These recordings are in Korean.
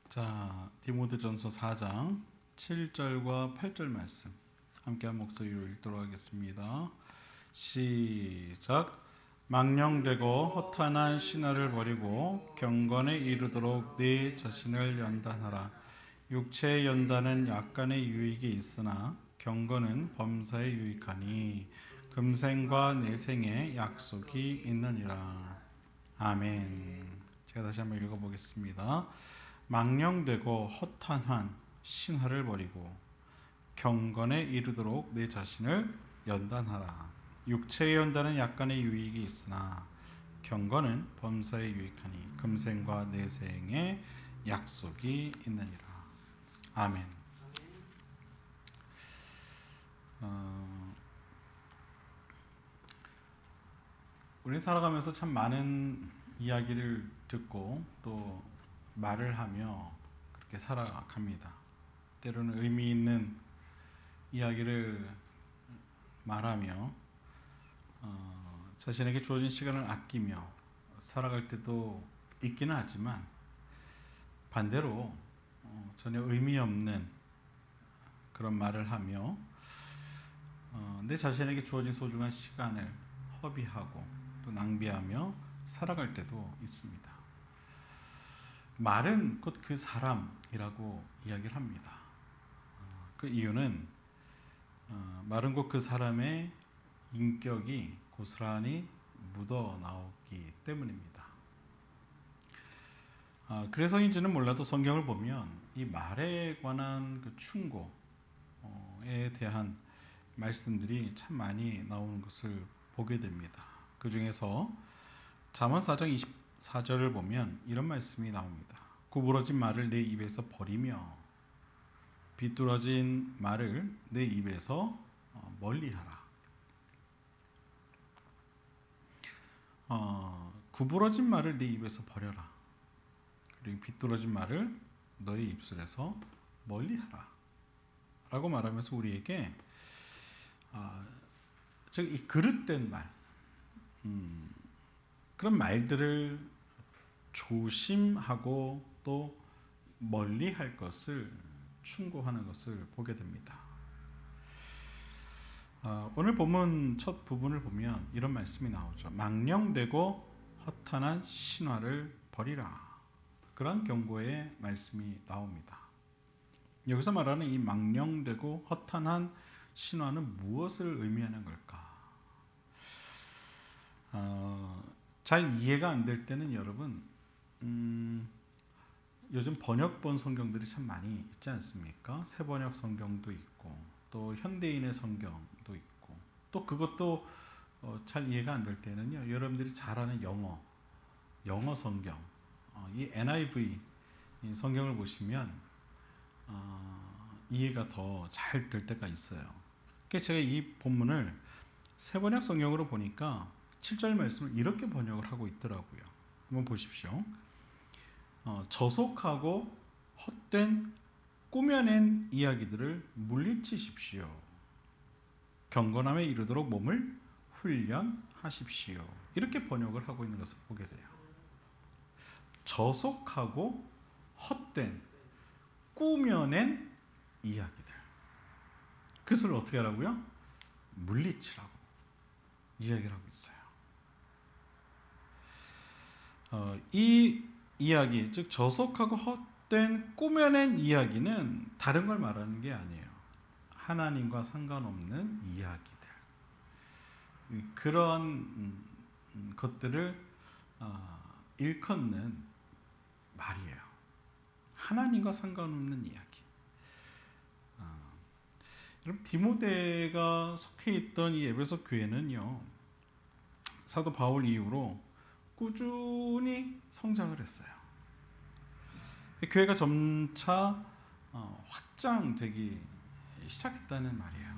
자, 디모데전서 4장 7절과 8절 말씀 함께 한 목소리로 읽도록 하겠습니다. 시작. 망령되고 허탄한 신화를 버리고 경건에 이르도록 네 자신을 연단하라. 육체의 연단은 약간의 유익이 있으나 경건은 범사에 유익하니 금생과 내생에 약속이 있느니라. 아멘. 제가 다시 한번 읽어보겠습니다. 망령되고 허탄한 신화를 버리고 경건에 이르도록 내 자신을 연단하라. 육체의 연단은 약간의 유익이 있으나 경건은 범사에 유익하니 금생과 내생에 약속이 있느니라. 아멘. 우리 살아가면서 참 많은 이야기를 듣고 또 말을 하며 그렇게 살아갑니다. 때로는 의미 있는 이야기를 말하며 자신에게 주어진 시간을 아끼며 살아갈 때도 있기는 하지만 반대로 전혀 의미 없는 그런 말을 하며 내 자신에게 주어진 소중한 시간을 허비하고 또 낭비하며 살아갈 때도 있습니다. 말은 곧 그 사람이라고 이야기를 합니다. 그 이유는 말은 곧 그 사람의 인격이 고스란히 묻어 나오기 때문입니다. 그래서인지는 몰라도 성경을 보면 이 말에 관한 그 충고에 대한 말씀들이 참 많이 나오는 것을 보게 됩니다. 그 중에서 잠언 4장 24절을 보면 이런 말씀이 나옵니다. 구부러진 말을 내 입에서 버리며 비뚤어진 말을 내 입에서 멀리하라. 구부러진 말을 내 입에서 버려라. 그리고 비뚤어진 말을 너의 입술에서 멀리하라. 라고 말하면서 우리에게 즉 이 그릇된 말, 그런 말들을 조심하고 또 멀리할 것을 충고하는 것을 보게 됩니다. 오늘 본문 첫 부분을 보면 이런 말씀이 나오죠. 망령되고 허탄한 신화를 버리라. 그런 경고의 말씀이 나옵니다. 여기서 말하는 이 망령되고 허탄한 신화는 무엇을 의미하는 걸까? 잘 이해가 안 될 때는 여러분 요즘 번역본 성경들이 참 많이 있지 않습니까? 새번역 성경도 있고 또 현대인의 성경도 있고 또 그것도 잘 이해가 안 될 때는요, 여러분들이 잘 아는 영어 성경, 이 NIV 성경을 보시면 이해가 더 잘 될 때가 있어요. 그래서 제가 이 본문을 새번역 성경으로 보니까 7절 말씀을 이렇게 번역을 하고 있더라고요. 한번 보십시오. 저속하고 헛된 꾸며낸 이야기들을 물리치십시오. 경건함에 이르도록 몸을 훈련하십시오. 이렇게 번역을 하고 있는 것을 보게 돼요. 저속하고 헛된 꾸며낸 이야기들, 그것을 어떻게 하라고요? 물리치라고 이야기를 하고 있어요. 이 이야기, 즉 저속하고 헛된 꾸며낸 이야기는 다른 걸 말하는 게 아니에요. 하나님과 상관없는 이야기들, 그런 것들을 일컫는 말이에요. 하나님과 상관없는 이야기. 여러분, 디모데가 속해 있던 이 에베소 교회는요, 사도 바울 이후로 꾸준히 성장을 했어요. 교회가 점차 확장되기 시작했다는 말이에요.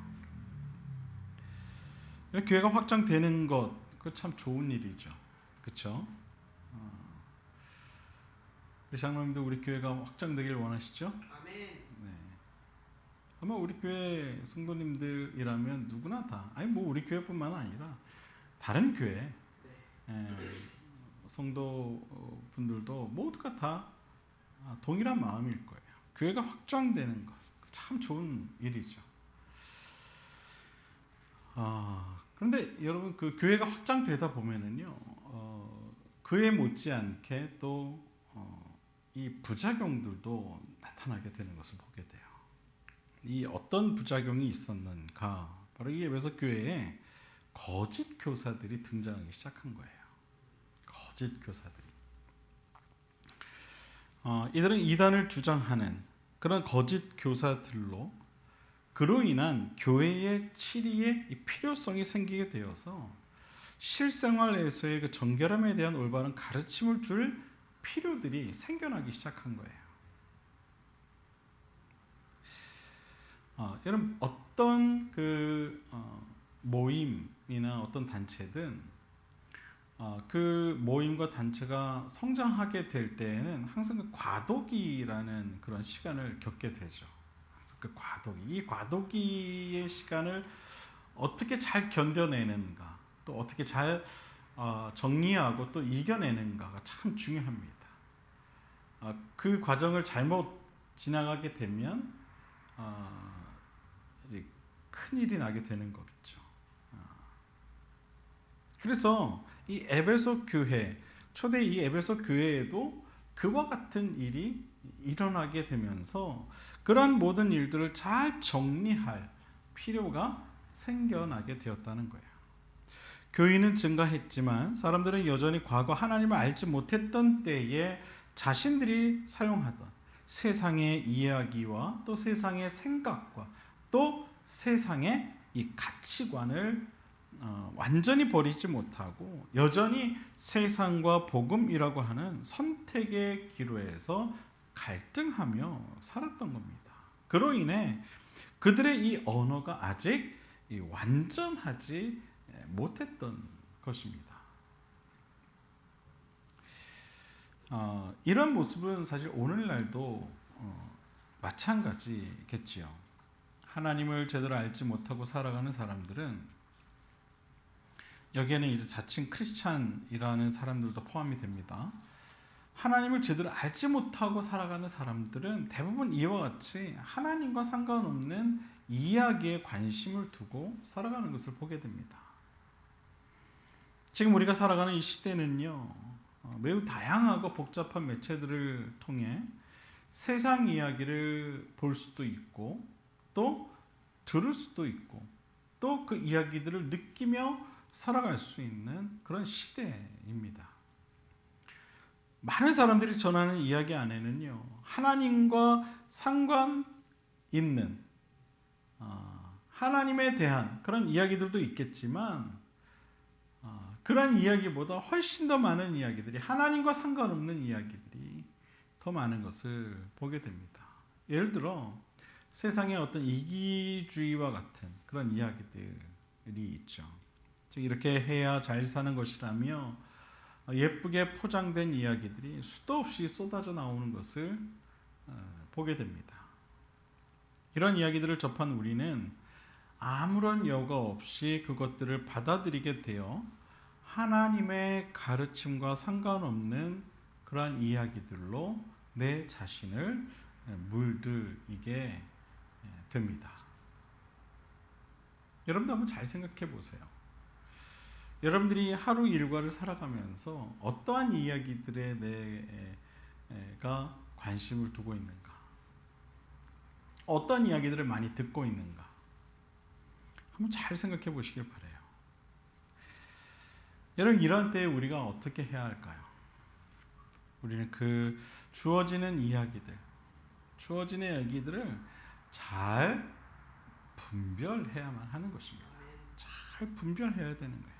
교회가 확장되는 것, 그 참 좋은 일이죠. 그렇죠? 우리 장로님도 우리 교회가 확장되길 원하시죠? 아멘. 네. 아마 우리 교회 성도님들이라면 누구나 다, 아니 뭐 우리 교회뿐만 아니라 다른 교회 성도분들도 모두가 다 동일한 마음일 거예요. 교회가 확장되는 것 참 좋은 일이죠. 그런데 여러분 그 교회가 확장되다 보면은요, 그에 못지않게 또 이 부작용들도 나타나게 되는 것을 보게 돼요. 이 어떤 부작용이 있었는가? 바로 이 에베소 교회에 거짓 교사들이 등장하기 시작한 거예요. 거짓 교사들이. 이들은 이단을 주장하는 그런 거짓 교사들로 그로 인한 교회의 치리의 필요성이 생기게 되어서 실생활에서의 그 정결함에 대한 올바른 가르침을 줄 필요들이 생겨나기 시작한 거예요. 여러분 어떤 그 모임이나 어떤 단체든 그 모임과 단체가 성장하게 될 때에는 항상 그 과도기라는 그런 시간을 겪게 되죠. 그 과도기, 이 과도기의 시간을 어떻게 잘 견뎌내는가, 또 어떻게 잘 정리하고 또 이겨내는가가 참 중요합니다. 그 과정을 잘못 지나가게 되면 이제 큰 일이 나게 되는 거겠죠. 그래서 이 에베소 교회, 초대 이 에베소 교회에도 그와 같은 일이 일어나게 되면서 그러한 모든 일들을 잘 정리할 필요가 생겨나게 되었다는 거예요. 교인은 증가했지만 사람들은 여전히 과거 하나님을 알지 못했던 때에 자신들이 사용하던 세상의 이야기와 또 세상의 생각과 또 세상의 이 가치관을 완전히 버리지 못하고 여전히 세상과 복음이라고 하는 선택의 기로에서 갈등하며 살았던 겁니다. 그로 인해 그들의 이 언어가 아직 완전하지 못했던 것입니다. 이런 모습은 사실 오늘날도 마찬가지겠지요. 하나님을 제대로 알지 못하고 살아가는 사람들은 여기에는 이제 자칭 크리스찬이라는 사람들도 포함이 됩니다. 하나님을 제대로 알지 못하고 살아가는 사람들은 대부분 이와 같이 하나님과 상관없는 이야기에 관심을 두고 살아가는 것을 보게 됩니다. 지금 우리가 살아가는 이 시대는요, 매우 다양하고 복잡한 매체들을 통해 세상 이야기를 볼 수도 있고 또 들을 수도 있고 또 그 이야기들을 느끼며 살아갈 수 있는 그런 시대입니다. 많은 사람들이 전하는 이야기 안에는요, 하나님과 상관 있는 하나님에 대한 그런 이야기들도 있겠지만 그런 이야기보다 훨씬 더 많은 이야기들이 하나님과 상관없는 이야기들이 더 많은 것을 보게 됩니다. 예를 들어 세상에 어떤 이기주의와 같은 그런 이야기들이 있죠. 즉 이렇게 해야 잘 사는 것이라며 예쁘게 포장된 이야기들이 수도 없이 쏟아져 나오는 것을 보게 됩니다. 이런 이야기들을 접한 우리는 아무런 여과 없이 그것들을 받아들이게 되어 하나님의 가르침과 상관없는 그러한 이야기들로 내 자신을 물들이게 됩니다. 여러분도 한번 잘 생각해 보세요. 여러분들이 하루 일과를 살아가면서 어떠한 이야기들에 내가 관심을 두고 있는가? 어떤 이야기들을 많이 듣고 있는가? 한번 잘 생각해 보시길 바라요. 여러분 이런 때에 우리가 어떻게 해야 할까요? 우리는 그 주어지는 이야기들, 주어지는 이야기들을 잘 분별해야만 하는 것입니다. 잘 분별해야 되는 거예요.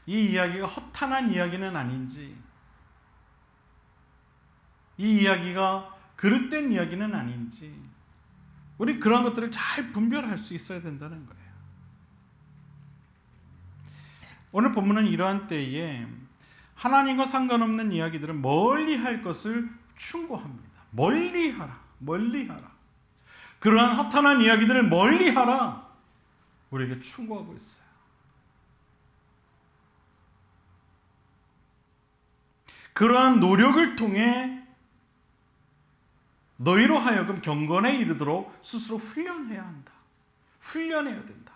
이 이야기가 허탄한 이야기는 아닌지, 이 이야기가 그릇된 이야기는 아닌지, 우리 그런 것들을 잘 분별할 수 있어야 된다는 거예요. 오늘 본문은 이러한 때에 하나님과 상관없는 이야기들은 멀리할 것을 충고합니다. 멀리하라, 멀리하라. 그러한 허탄한 이야기들을 멀리하라. 우리에게 충고하고 있어요. 그러한 노력을 통해 너희로 하여금 경건에 이르도록 스스로 훈련해야 한다. 훈련해야 된다.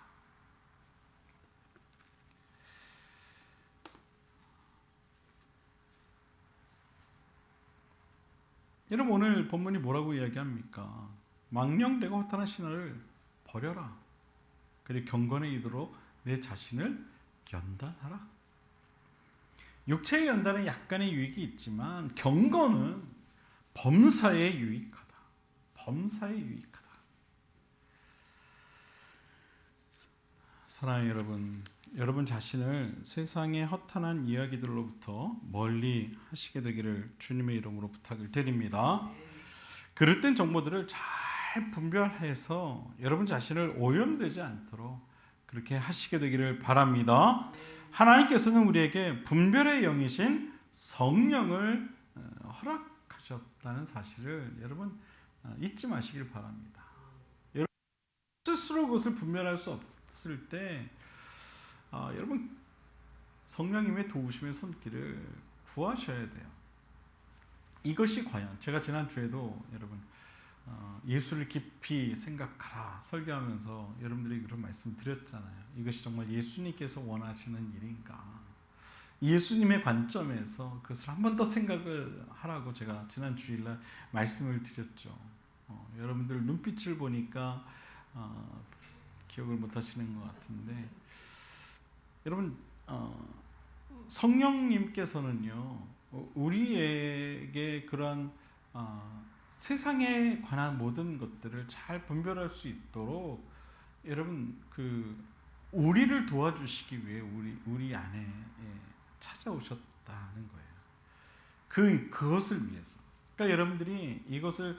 여러분 오늘 본문이 뭐라고 이야기합니까? 망령되고 허탄한 신화를 버려라. 그리고 경건에 이르도록 내 자신을 연단하라. 육체의 연단에 약간의 유익이 있지만 경건은 범사에 유익하다. 범사에 유익하다. 사랑하는 여러분, 여러분 자신을 세상의 허탄한 이야기들로부터 멀리 하시게 되기를 주님의 이름으로 부탁을 드립니다. 그릇된 정보들을 잘 분별해서 여러분 자신을 오염되지 않도록 그렇게 하시게 되기를 바랍니다. 하나님께서는 우리에게 분별의 영이신 성령을 허락하셨다는 사실을 여러분 잊지 마시길 바랍니다. 여러분 스스로 그것을 분별할 수 없을 때 여러분 성령님의 도우심의 손길을 구하셔야 돼요. 이것이 과연 제가 지난주에도 여러분 예수를 깊이 생각하라 설교하면서 여러분들이 그런 말씀 드렸잖아요. 이것이 정말 예수님께서 원하시는 일인가? 예수님의 관점에서 그것을 한 번 더 생각을 하라고 제가 지난 주일날 말씀을 드렸죠. 여러분들 눈빛을 보니까 기억을 못 하시는 것 같은데 여러분 성령님께서는요 우리에게 그런 세상에 관한 모든 것들을 잘 분별할 수 있도록 여러분 우리를 도와주시기 위해 우리 안에 찾아오셨다는 거예요. 그것을 위해서. 그러니까 여러분들이 이것을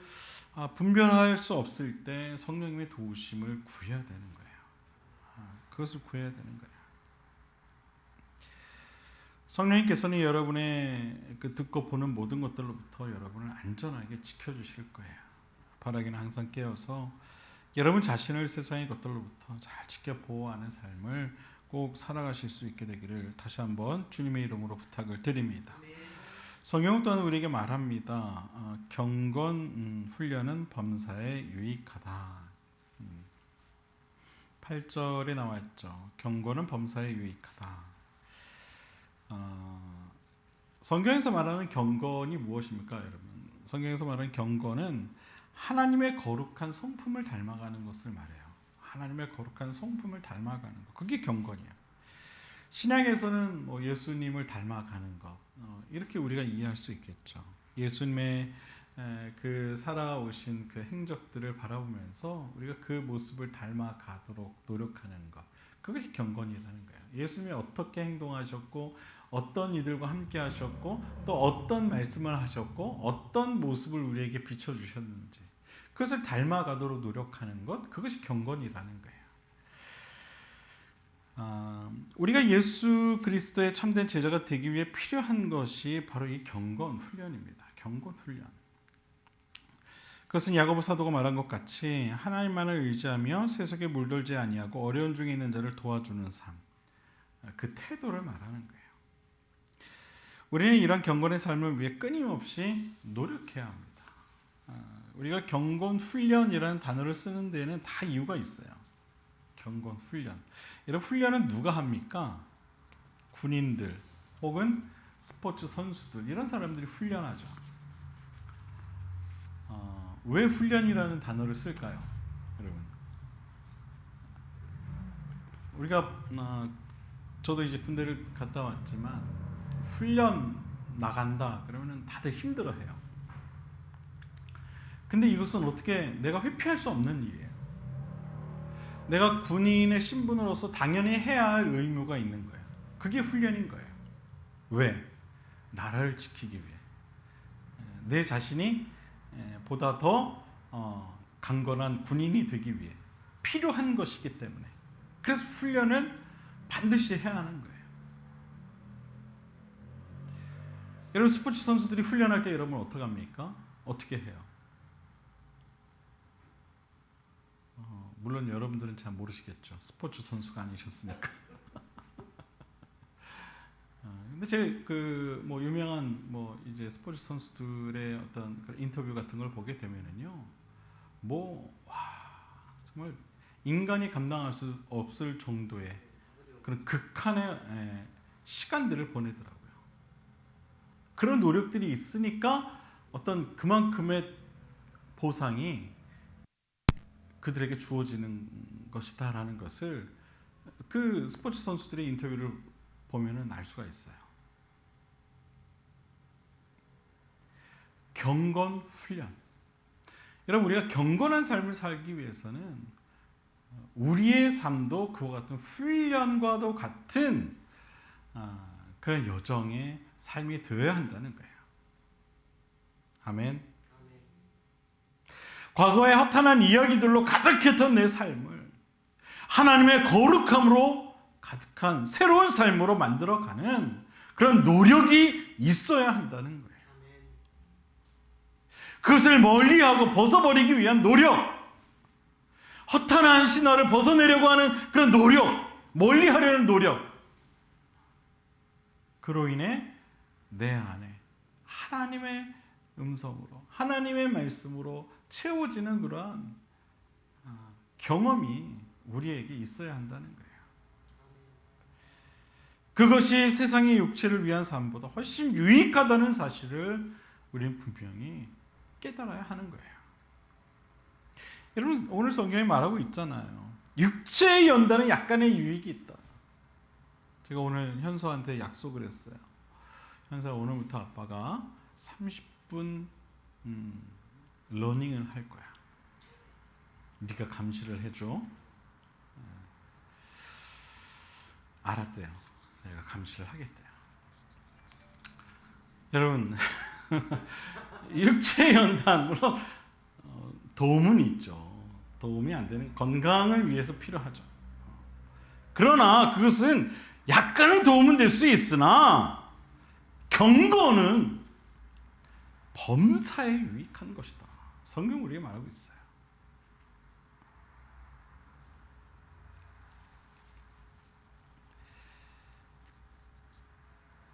분별할 수 없을 때 성령님의 도우심을 구해야 되는 거예요. 그것을 구해야 되는 거예요. 성령님께서는 여러분의 듣고 보는 모든 것들로부터 여러분을 안전하게 지켜주실 거예요. 바라기는 항상 깨어서 여러분 자신을 세상의 것들로부터 잘 지켜 보호하는 삶을 꼭 살아가실 수 있게 되기를 다시 한번 주님의 이름으로 부탁을 드립니다. 성경 또한 우리에게 말합니다. 경건 훈련은 범사에 유익하다. 8절에 나와 있죠. 경건은 범사에 유익하다. 성경에서 말하는 경건이 무엇입니까, 여러분? 성경에서 말하는 경건은 하나님의 거룩한 성품을 닮아가는 것을 말해요. 하나님의 거룩한 성품을 닮아가는 것. 그게 경건이에요. 신약에서는 뭐 예수님을 닮아가는 것. 이렇게 우리가 이해할 수 있겠죠. 예수님의 그 살아오신 그 행적들을 바라보면서 우리가 그 모습을 닮아가도록 노력하는 것. 그것이 경건이라는 거예요. 예수님이 어떻게 행동하셨고 어떤 이들과 함께 하셨고 또 어떤 말씀을 하셨고 어떤 모습을 우리에게 비춰주셨는지 그것을 닮아가도록 노력하는 것, 그것이 경건이라는 거예요. 우리가 예수 그리스도의 참된 제자가 되기 위해 필요한 것이 바로 이 경건 훈련입니다. 경건 훈련. 그것은 야고보 사도가 말한 것 같이 하나님만을 의지하며 세속에 물들지 아니하고 어려운 중에 있는 자를 도와주는 삶, 그 태도를 말하는 거예요. 우리는 이런 경건의 삶을 위해 끊임없이 노력해야 합니다. 우리가 경건 훈련이라는 단어를 쓰는 데에는 다 이유가 있어요. 경건 훈련. 이런 훈련은 누가 합니까? 군인들 혹은 스포츠 선수들 이런 사람들이 훈련하죠. 왜 훈련이라는 단어를 쓸까요, 여러분? 우리가 저도 이제 군대를 갔다 왔지만 훈련 나간다 그러면은 다들 힘들어해요. 근데 이것은 어떻게 내가 회피할 수 없는 일이에요. 내가 군인의 신분으로서 당연히 해야 할 의무가 있는 거예요. 그게 훈련인 거예요. 왜? 나라를 지키기 위해. 내 자신이 보다 더 강건한 군인이 되기 위해 필요한 것이기 때문에. 그래서 훈련은 반드시 해야 하는 거예요. 여러분 스포츠 선수들이 훈련할 때 여러분 어떻게 합니까? 어떻게 해요? 물론 여러분들은 잘 모르시겠죠. 스포츠 선수가 아니셨으니까. 근데 제 그 뭐 유명한 뭐 이제 스포츠 선수들의 어떤 그런 인터뷰 같은 걸 보게 되면은요, 뭐 와, 정말 인간이 감당할 수 없을 정도의 그런 극한의 시간들을 보내더라고요. 그런 노력들이 있으니까 어떤 그만큼의 보상이 그들에게 주어지는 것이다라는 것을 그 스포츠 선수들의 인터뷰를 보면은 알 수가 있어요. 경건 훈련. 여러분, 우리가 경건한 삶을 살기 위해서는 우리의 삶도 그와 같은 훈련과도 같은 그런 여정의 삶이 되어야 한다는 거예요. 아멘. 과거의 허탄한 이야기들로 가득했던 내 삶을 하나님의 거룩함으로 가득한 새로운 삶으로 만들어가는 그런 노력이 있어야 한다는 거예요. 그것을 멀리하고 벗어버리기 위한 노력, 허탄한 신화를 벗어내려고 하는 그런 노력, 멀리하려는 노력, 그로 인해 내 안에 하나님의 음성으로, 하나님의 말씀으로 채워지는 그러한 경험이 우리에게 있어야 한다는 거예요. 그것이 세상의 육체를 위한 삶보다 훨씬 유익하다는 사실을 우리는 분명히 깨달아야 하는 거예요. 여러분, 오늘 성경에 말하고 있잖아요. 육체의 연단은 약간의 유익이 있다. 제가 오늘 현서한테 약속을 했어요. 현서, 오늘부터 아빠가 30분 러닝을 할 거야. 네가 감시를 해줘. 알았대요. 제가 감시를 하겠대요. 여러분, 육체 연단 물론 도움은 있죠. 도움이 안 되는, 건강을 위해서 필요하죠. 그러나 그것은 약간의 도움은 될 수 있으나 경건은 범사에 유익한 것이다. 성경 우리에게 말하고 있어요.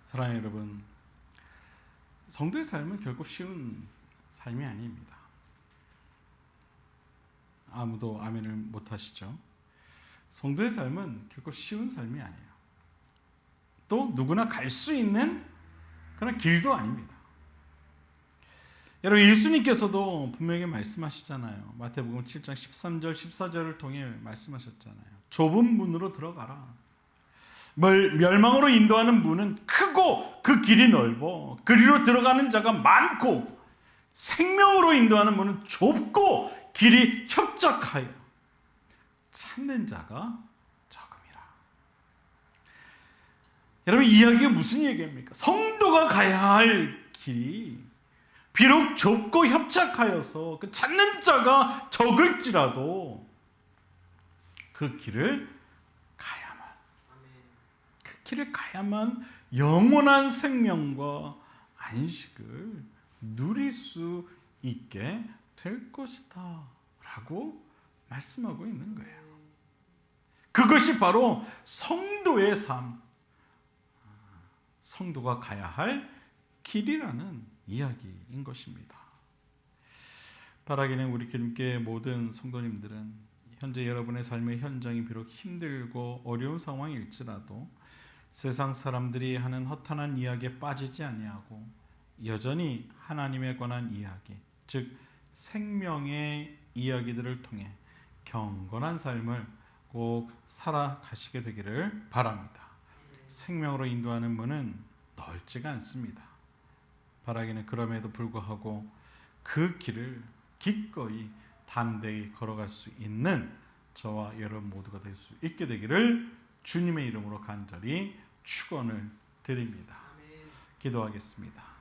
사랑하는 여러분, 성도의 삶은 결코 쉬운 삶이 아닙니다. 아무도 아멘을 못 하시죠? 성도의 삶은 결코 쉬운 삶이 아니에요. 또 누구나 갈 수 있는 그런 길도 아닙니다. 여러분, 예수님께서도 분명히 말씀하시잖아요. 마태복음 7장 13절 14절을 통해 말씀하셨잖아요. 좁은 문으로 들어가라. 멸망으로 인도하는 문은 크고 그 길이 넓어 그리로 들어가는 자가 많고, 생명으로 인도하는 문은 좁고 길이 협착하여 찾는 자가 적음이라. 여러분, 이 이야기가 무슨 얘기입니까? 성도가 가야 할 길이 비록 좁고 협착하여서 그 찾는 자가 적을지라도 그 길을 가야만 영원한 생명과 안식을 누릴 수 있게 될 것이다 라고 말씀하고 있는 거예요. 그것이 바로 성도의 삶, 성도가 가야 할 길이라는 이야기인 것입니다. 바라기는 우리 기름교회 모든 성도님들은 현재 여러분의 삶의 현장이 비록 힘들고 어려운 상황일지라도 세상 사람들이 하는 허탄한 이야기에 빠지지 아니하고 여전히 하나님에 관한 이야기, 즉 생명의 이야기들을 통해 경건한 삶을 꼭 살아가시게 되기를 바랍니다. 생명으로 인도하는 문은 넓지가 않습니다. 바라기는 그럼에도 불구하고 그 길을 기꺼이 담대히 걸어갈 수 있는 저와 여러분 모두가 될 수 있게 되기를 주님의 이름으로 간절히 축원을 드립니다. 기도하겠습니다.